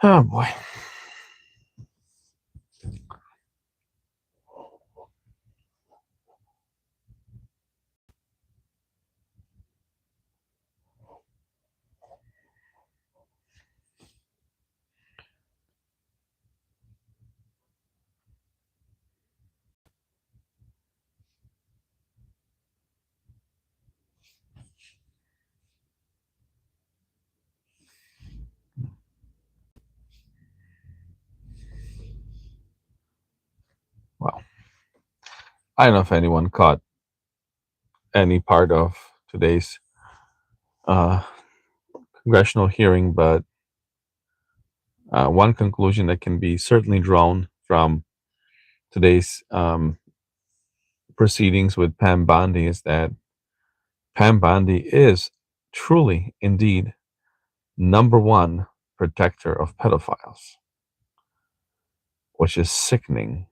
Oh boy. Well, I don't know if anyone caught any part of today's uh, congressional hearing, but one conclusion that can be certainly drawn from today's proceedings with Pam Bondi is that Pam Bondi is truly, indeed, number one protector of pedophiles, which is sickening.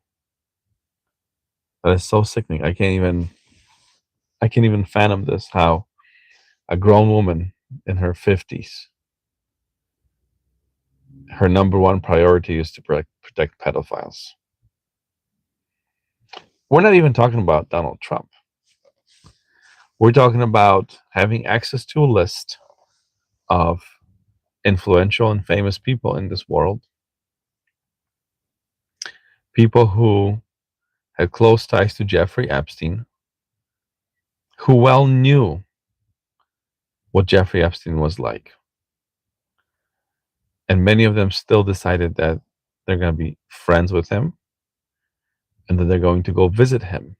That is so sickening. I can't even fathom this. How a grown woman in her 50s, her number one priority is to protect pedophiles. We're not even talking about Donald Trump. We're talking about having access to a list of influential and famous people in this world, people who had close ties to Jeffrey Epstein, who well knew what Jeffrey Epstein was like. And many of them still decided that they're going to be friends with him and that they're going to go visit him,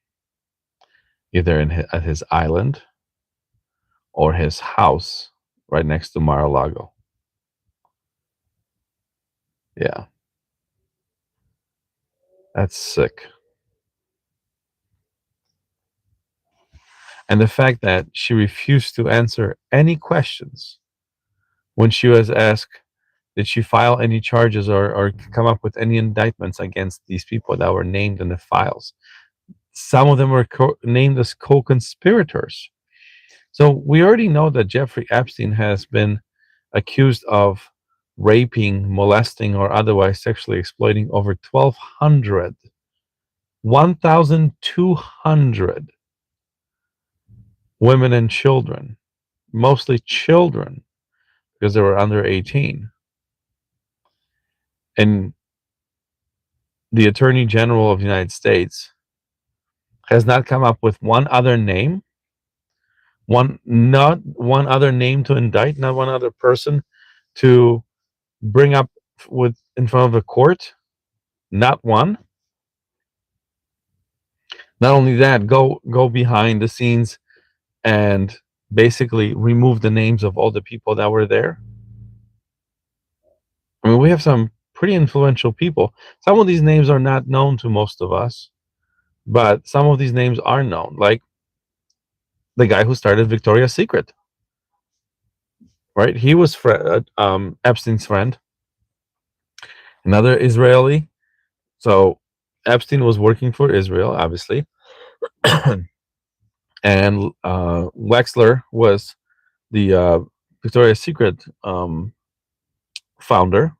either at his island or his house right next to Mar-a-Lago. Yeah, that's sick. And the fact that she refused to answer any questions when she was asked, did she file any charges or come up with any indictments against these people that were named in the files? Some of them were named as co-conspirators. So we already know that Jeffrey Epstein has been accused of raping, molesting, or otherwise sexually exploiting over 1,200 women and children, mostly children, because they were under 18. And the Attorney General of the United States has not come up with one other name, not one other name to indict, not one other person to bring up with in front of a court, not one. Not only that, go behind the scenes and basically remove the names of all the people that were there. I mean, we have some pretty influential people. Some of these names are not known to most of us, but some of these names are known, like the guy who started Victoria's Secret, right? He was Epstein's friend, another Israeli. So Epstein was working for Israel, obviously, and Wexler was the Victoria's Secret founder,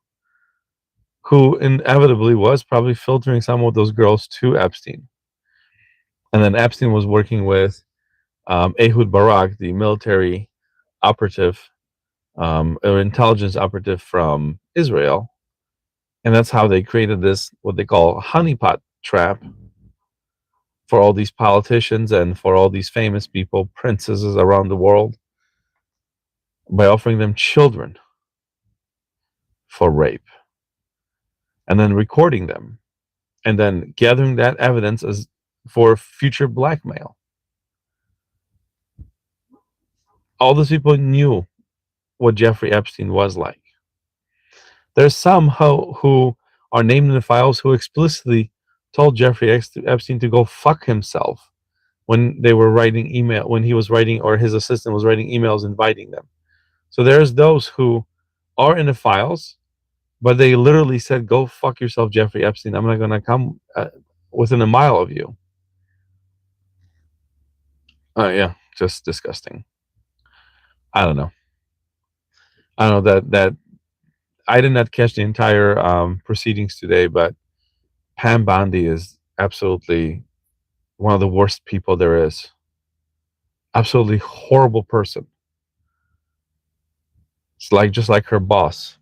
who inevitably was probably filtering some of those girls to Epstein. And then Epstein was working with Ehud Barak, the military operative, or intelligence operative from Israel. And that's how they created this, what they call honeypot trap, for all these politicians and for all these famous people, princesses around the world, by offering them children for rape and then recording them and then gathering that evidence as for future blackmail. All those people knew what Jeffrey Epstein was like. There's some who are named in the files who explicitly told Jeffrey Epstein to go fuck himself when they were writing email, when he was writing, or his assistant was writing emails inviting them. So there's those who are in the files, but they literally said, "Go fuck yourself, Jeffrey Epstein. I'm not gonna come within a mile of you." Yeah, just disgusting. I don't know. I don't know that I did not catch the entire proceedings today, but Pam Bondi is absolutely one of the worst people there is. Absolutely horrible person. It's like just like her boss,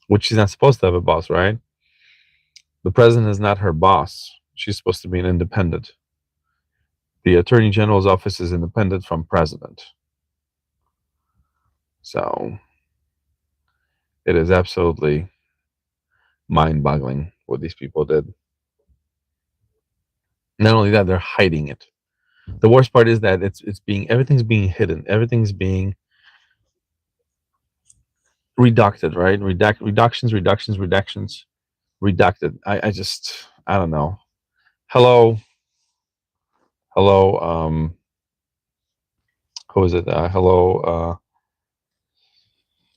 which she's not supposed to have a boss, right? The president is not her boss. She's supposed to be an independent. The attorney general's office is independent from president. So it is absolutely mind-boggling what these people did. Not only that, they're hiding it. The worst part is that everything's being hidden. Everything's being reducted, right? Reductions, redacted. I don't know. Hello, hello. Who is it? Hello.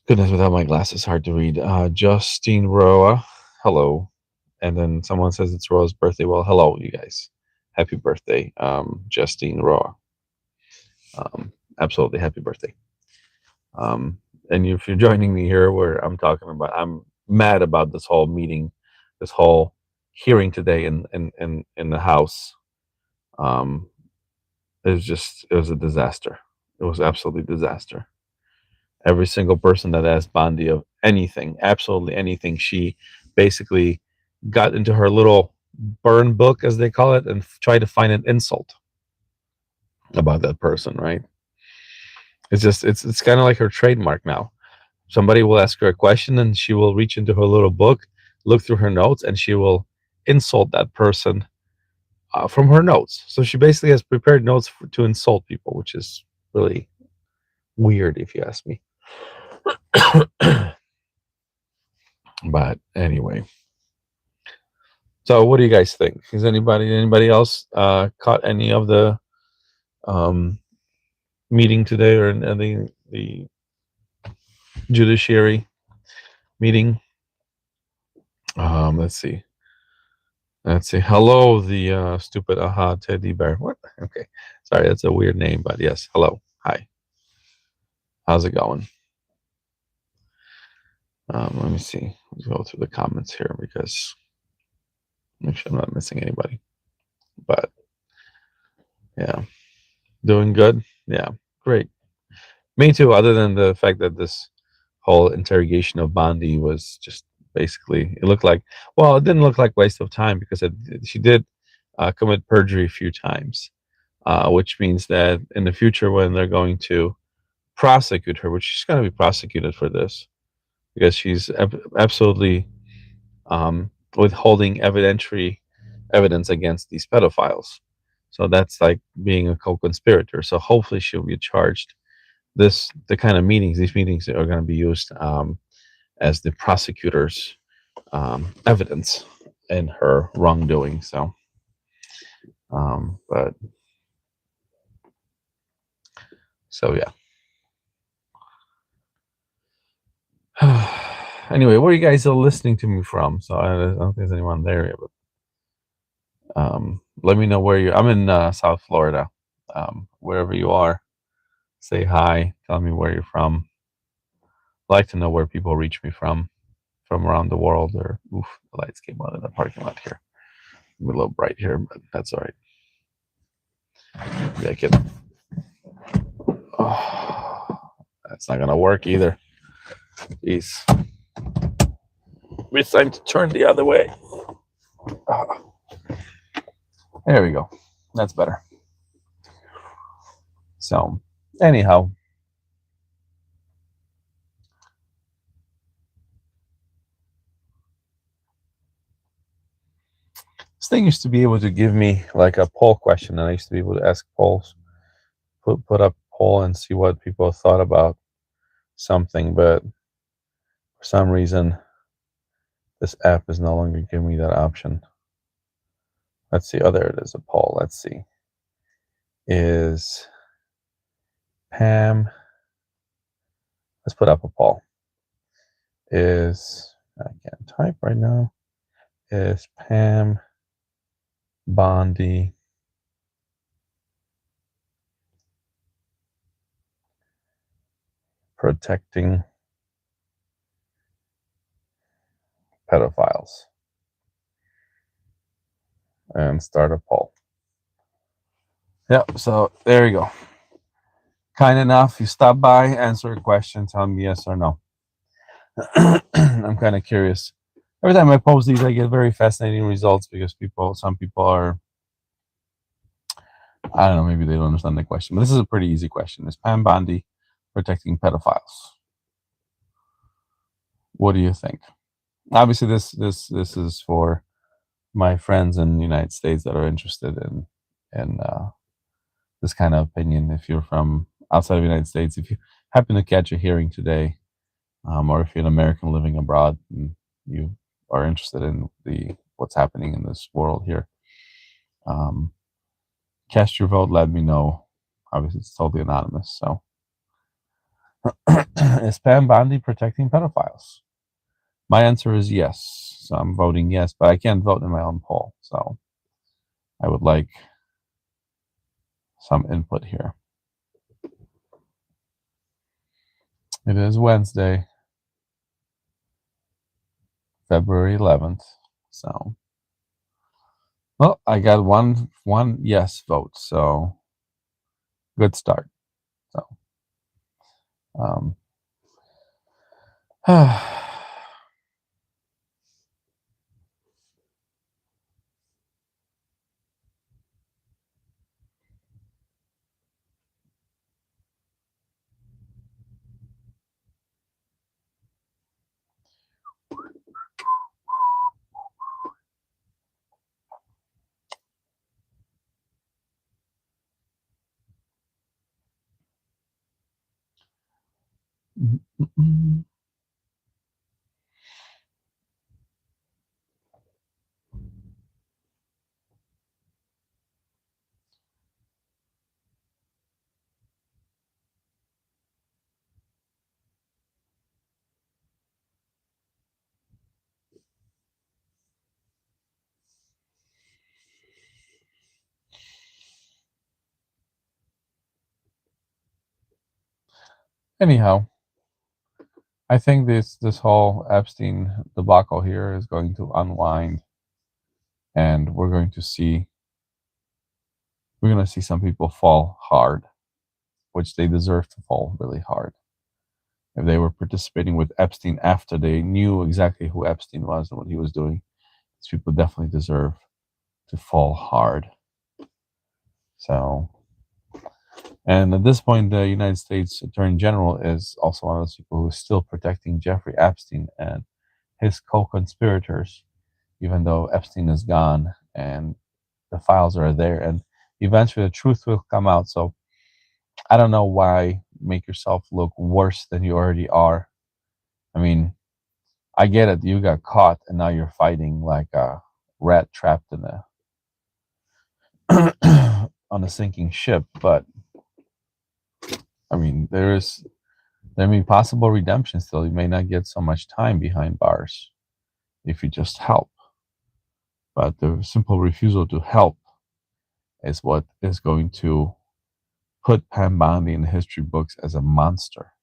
Goodness, without my glasses, hard to read. Justine Roa. Hello. And then someone says it's Roa's birthday. Well, hello, you guys. Happy birthday, Justine Roa. Absolutely happy birthday. Um, and if you're joining me here, where I'm mad about this whole meeting, this whole hearing today in the House. Um, it was a disaster. It was absolutely disaster. Every single person that asked Bondi of anything, absolutely anything, she basically got into her little burn book, as they call it, and tried to find an insult about that person, right? It's kind of like her trademark now. Somebody will ask her a question and she will reach into her little book, look through her notes, and she will insult that person from her notes. So she basically has prepared notes to insult people, which is really weird if you ask me. But anyway, so what do you guys think? Is anybody else caught any of the um, meeting today, or the judiciary meeting? Let's see. Let's see. Hello, the stupid aha teddy bear. What? Okay, sorry, that's a weird name, but yes. Hello, hi. How's it going? Let me see. Let's go through the comments here because make sure I'm not missing anybody. But yeah, doing good. Yeah, great. Me too. Other than the fact that this whole interrogation of Bondi was just basically, it looked like, well, it didn't look like waste of time because she did commit perjury a few times, which means that in the future when they're going to prosecute her, which she's going to be prosecuted for this because she's absolutely withholding evidentiary evidence against these pedophiles. So that's like being a co-conspirator. So hopefully she'll be charged. The kind of meetings, these meetings are going to be used as the prosecutor's evidence in her wrongdoing. So, but so yeah. Anyway, where you guys are listening to me from? So I don't think there's anyone there yet, but let me know where you. I'm in South Florida. Wherever you are, say hi. Tell me where you're from. I'd like to know where people reach me from around the world. Or oof, the lights came on in the parking lot here. A little bright here, but that's all right. Maybe I can. Oh, that's not gonna work either. Jeez. It's time to turn the other way. There we go. That's better. So, anyhow, this thing used to be able to give me like a poll question, and I used to be able to ask polls, put up poll and see what people thought about something. But for some reason, this app is no longer giving me that option. Let's see. Oh, there it is. A poll. Let's see. Is Pam? Let's put up a poll. Is I can't type right now. Is Pam Bondi protecting pedophiles and start a poll. Yep, so there you go. Kind enough, you stop by, answer a question, tell me yes or no. I'm kind of curious. Every time I post these, I get very fascinating results because some people are, I don't know, maybe they don't understand the question. But this is a pretty easy question. Is Pam Bondi protecting pedophiles? What do you think? Obviously, this is for my friends in the United States that are interested in this kind of opinion. If you're from outside of the United States, if you happen to catch a hearing today, or if you're an American living abroad and you are interested in what's happening in this world here, cast your vote. Let me know. Obviously, it's totally anonymous. So, is Pam Bondi protecting pedophiles? My answer is yes. So I'm voting yes, but I can't vote in my own poll. So I would like some input here. It is Wednesday, February 11th. So, well, I got one yes vote. So good start. So, anyhow, I think this whole Epstein debacle here is going to unwind, and we're going to see some people fall hard, which they deserve to fall really hard. If they were participating with Epstein after they knew exactly who Epstein was and what he was doing, these people definitely deserve to fall hard. So, and at this point, the United States Attorney General is also one of those people who is still protecting Jeffrey Epstein and his co-conspirators, even though Epstein is gone and the files are there, and eventually the truth will come out. So I don't know why make yourself look worse than you already are. I mean, I get it. You got caught and now you're fighting like a rat trapped in a on a sinking ship. But I mean, there may be possible redemption still. You may not get so much time behind bars if you just help. But the simple refusal to help is what is going to put Pam Bondi in the history books as a monster,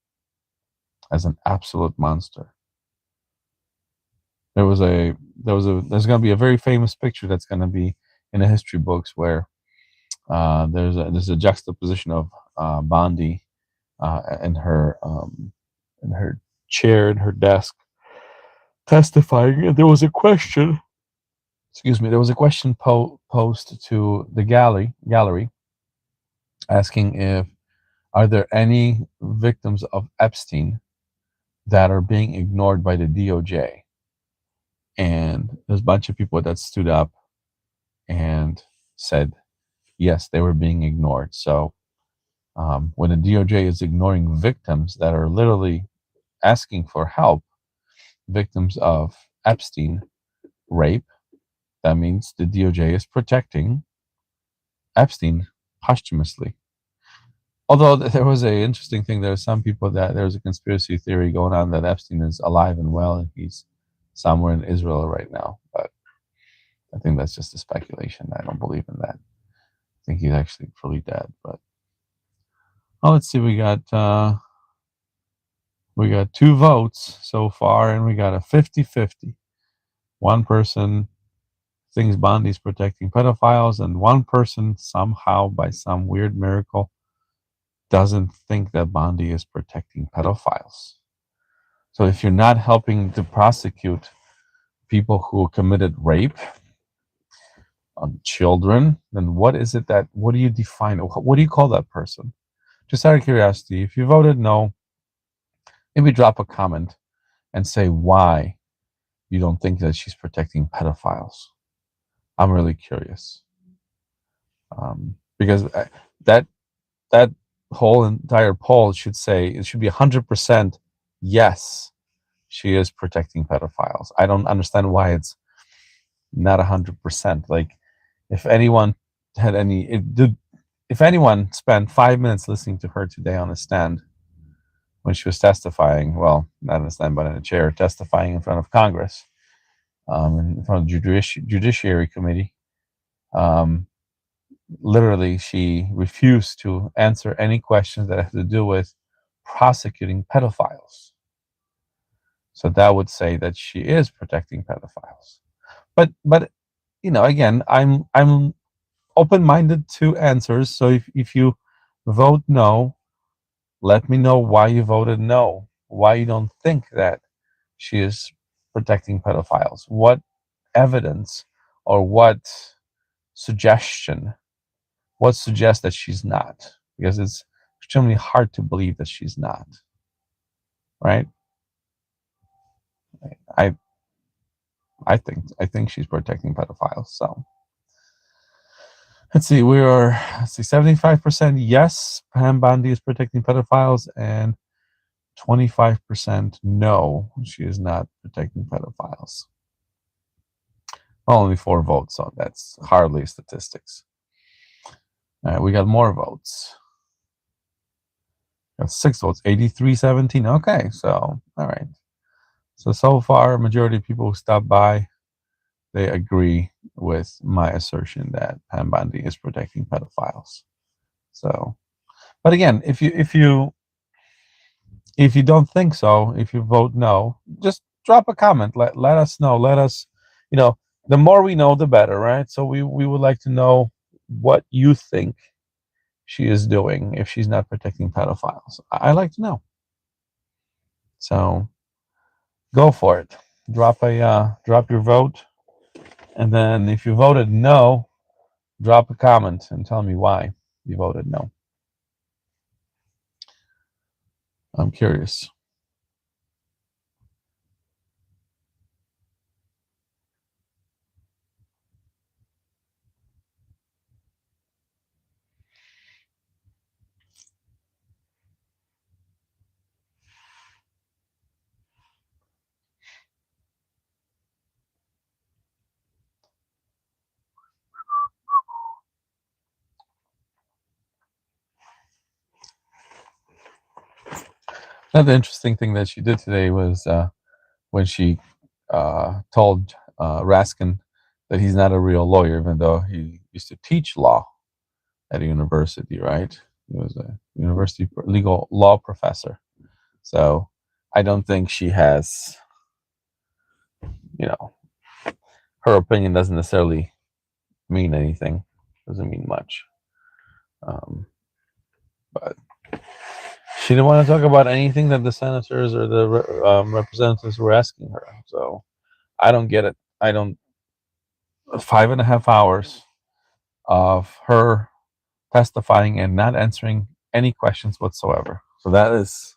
as an absolute monster. There's going to be a very famous picture that's going to be in the history books where there's a juxtaposition of Bondi in her chair in her desk testifying, and there was a question. Excuse me. There was a question posed to the gallery asking if are there any victims of Epstein that are being ignored by the DOJ, and there's a bunch of people that stood up and said yes, they were being ignored. So when the DOJ is ignoring victims that are literally asking for help, victims of Epstein rape, that means the DOJ is protecting Epstein posthumously. Although there was an interesting thing, there was a conspiracy theory going on that Epstein is alive and well and he's somewhere in Israel right now. But I think that's just a speculation. I don't believe in that. I think he's actually fully dead. But let's see. We got 2 votes so far, and we got a 50-50. One person thinks Bondi's protecting pedophiles, and one person somehow, by some weird miracle, doesn't think that Bondi is protecting pedophiles. So if you're not helping to prosecute people who committed rape on children, then what is it that, what do you define, what do you call that person? Just out of curiosity, if you voted no, maybe drop a comment and say why you don't think that she's protecting pedophiles. I'm really curious. Because that that whole entire poll should say, it should be 100% yes, she is protecting pedophiles. I don't understand why it's not 100%. Like, if anyone had if anyone spent 5 minutes listening to her today on a stand when she was testifying, well, not on a stand, but in a chair, testifying in front of Congress, in front of the Judiciary Committee, literally, she refused to answer any questions that have to do with prosecuting pedophiles. So that would say that she is protecting pedophiles. But again, I'm open-minded to answers. So if you vote no, let me know why you voted no. Why you don't think that she is protecting pedophiles. What evidence or what suggestion? What suggests that she's not? Because it's extremely hard to believe that she's not. Right? I I think she's protecting pedophiles. So let's see, 75% yes, Pam Bondi is protecting pedophiles, and 25% no, she is not protecting pedophiles. Only 4 votes, so that's hardly statistics. All right, we got more votes. Got 6 votes, 83-17. Okay, so all right. So far, majority of people who stopped by, they agree with my assertion that Pam Bondi is protecting pedophiles. So, but again, if you don't think so, if you vote no, just drop a comment. Let us know. Let us, the more we know, the better, right? So we would like to know what you think she is doing if she's not protecting pedophiles. I like to know. So go for it. Drop your vote, and then if you voted no, drop a comment and tell me why you voted no. I'm curious. Another interesting thing that she did today was when she told Raskin that he's not a real lawyer, even though he used to teach law at a university, right? He was a university legal law professor. So I don't think she has, her opinion doesn't necessarily mean anything, doesn't mean much. But she didn't want to talk about anything that the senators or the representatives were asking her. So I don't get it. I don't. 5.5 hours of her testifying and not answering any questions whatsoever. So that is,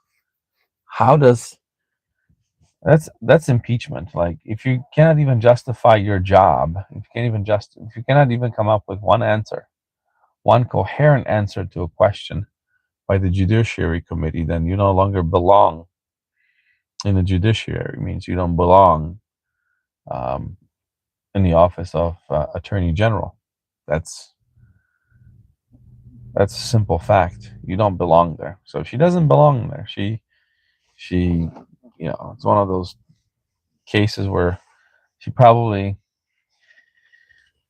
how does that's impeachment. Like, if you cannot even justify your job, if you cannot even come up with one answer, one coherent answer to a question by the Judiciary Committee, then you no longer belong in the judiciary. It means you don't belong in the office of Attorney General. That's a simple fact. You don't belong there. So if she doesn't belong there, she it's one of those cases where she probably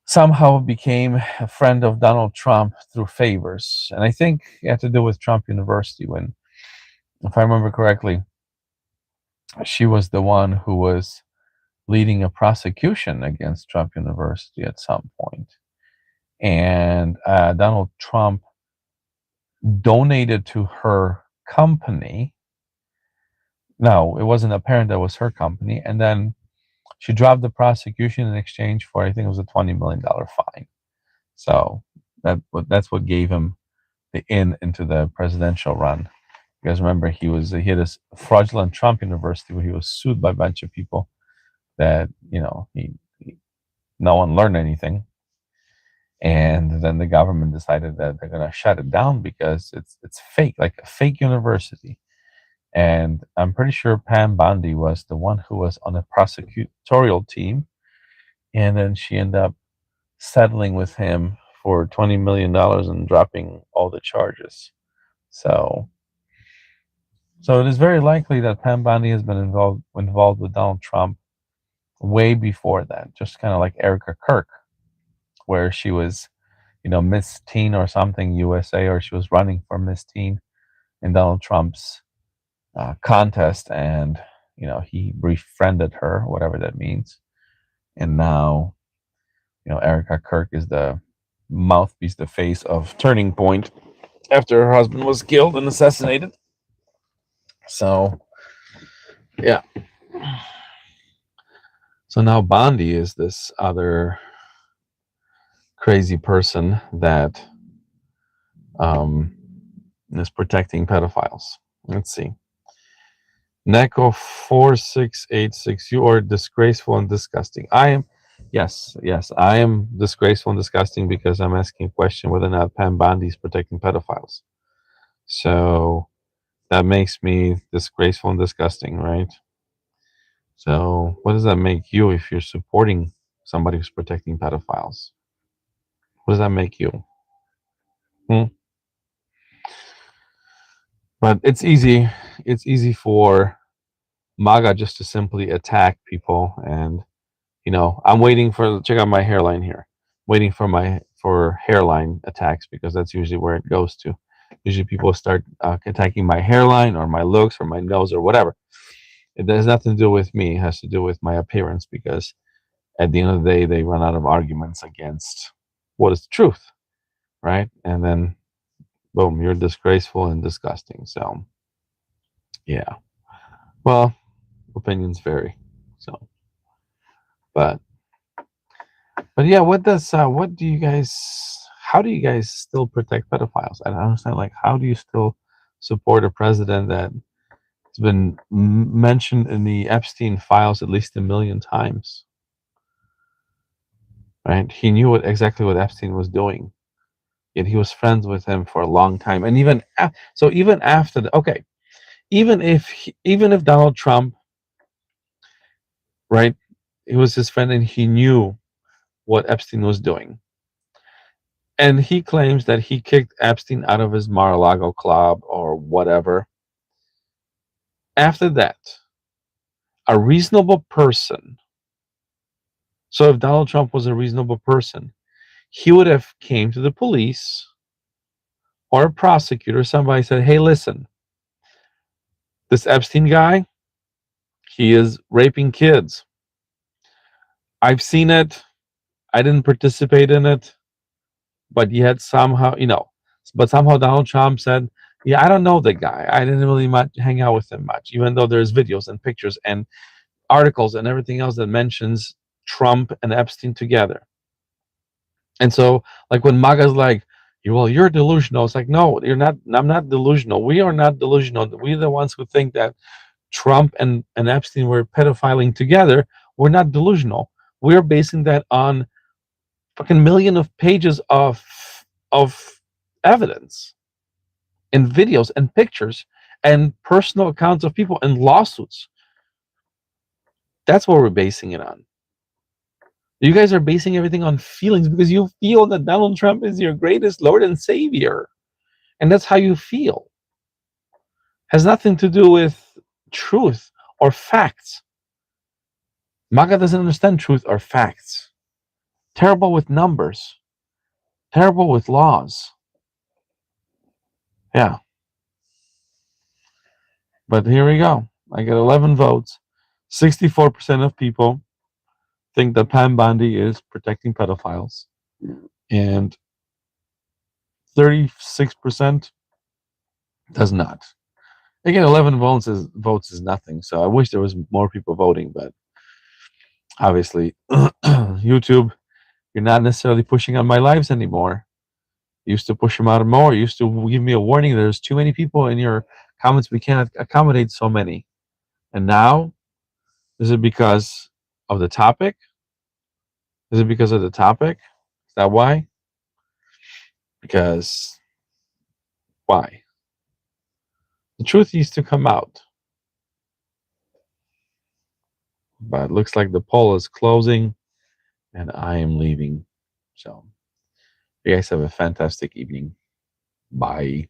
somehow became a friend of Donald Trump through favors. And I think it had to do with Trump University, when, if I remember correctly, she was the one who was leading a prosecution against Trump University at some point. And Donald Trump donated to her company. No, it wasn't apparent that was her company. And then she dropped the prosecution in exchange for, I think it was a $20 million fine. So that's what gave him the into the presidential run. You guys remember he had a fraudulent Trump University where he was sued by a bunch of people that, no one learned anything. And then the government decided that they're going to shut it down because it's fake, like a fake university. And I'm pretty sure Pam Bondi was the one who was on the prosecutorial team. And then she ended up settling with him for $20 million and dropping all the charges. So it is very likely that Pam Bondi has been involved with Donald Trump way before that, just kind of like Erica Kirk, where she was, Miss Teen or something USA, or she was running for Miss Teen in Donald Trump's contest, and he befriended her, whatever that means, and now Erica Kirk is the mouthpiece, the face of Turning Point after her husband was killed and assassinated. So yeah, so now Bondi is this other crazy person that is protecting pedophiles. Let's see. Neko 4686, you are disgraceful and disgusting. I am, yes, I am disgraceful and disgusting because I'm asking a question whether or not Pam Bondi is protecting pedophiles. So that makes me disgraceful and disgusting, right? So what does that make you if you're supporting somebody who's protecting pedophiles? What does that make you? But it's easy. It's easy for MAGA just to simply attack people, and I'm waiting for, check out my hairline here. Waiting for hairline attacks, because that's usually where it goes to. Usually people start attacking my hairline or my looks or my nose or whatever. It has nothing to do with me. It has to do with my appearance, because at the end of the day, they run out of arguments against what is the truth, right? And then, boom, you're disgraceful and disgusting. So, yeah. Well, opinions vary. So, but yeah, what do you guys? How do you guys still protect pedophiles? I don't understand. Like, how do you still support a president that has been mentioned in the Epstein files at least 1,000,000 times? Right? He knew exactly what Epstein was doing, yet he was friends with him for a long time. And even even after even if Donald Trump, right, he was his friend and he knew what Epstein was doing, and he claims that he kicked Epstein out of his Mar-a-Lago club or whatever. After that, a reasonable person, so if Donald Trump was a reasonable person, he would have came to the police or a prosecutor, somebody said, hey, listen, this Epstein guy, he is raping kids. I've seen it. I didn't participate in it, but yet somehow, but somehow Donald Trump said, yeah, I don't know the guy. I didn't really hang out with him much, even though there's videos and pictures and articles and everything else that mentions Trump and Epstein together. And so, like, when MAGA's like, well, you're delusional. It's like, no, you're not. I'm not delusional. We are not delusional. We're the ones who think that Trump and Epstein were pedophiling together. We're not delusional. We're basing that on fucking million of pages of evidence and videos and pictures and personal accounts of people and lawsuits. That's what we're basing it on. You guys are basing everything on feelings because you feel that Donald Trump is your greatest Lord and Savior. And that's how you feel. Has nothing to do with truth or facts. MAGA doesn't understand truth or facts. Terrible with numbers. Terrible with laws. Yeah. But here we go. I get 11 votes. 64% of people think that Pam Bondi is protecting pedophiles, and 36% does not. Again, 11 votes is nothing. So I wish there was more people voting, but obviously, YouTube, you're not necessarily pushing on my lives anymore. You used to push them out more. You used to give me a warning. There's too many people in your comments. We can't accommodate so many. And now, is it because of the topic? Is it because of the topic? Is that why? Because why? The truth needs to come out. But it looks like the poll is closing and I am leaving. So, you guys have a fantastic evening. Bye.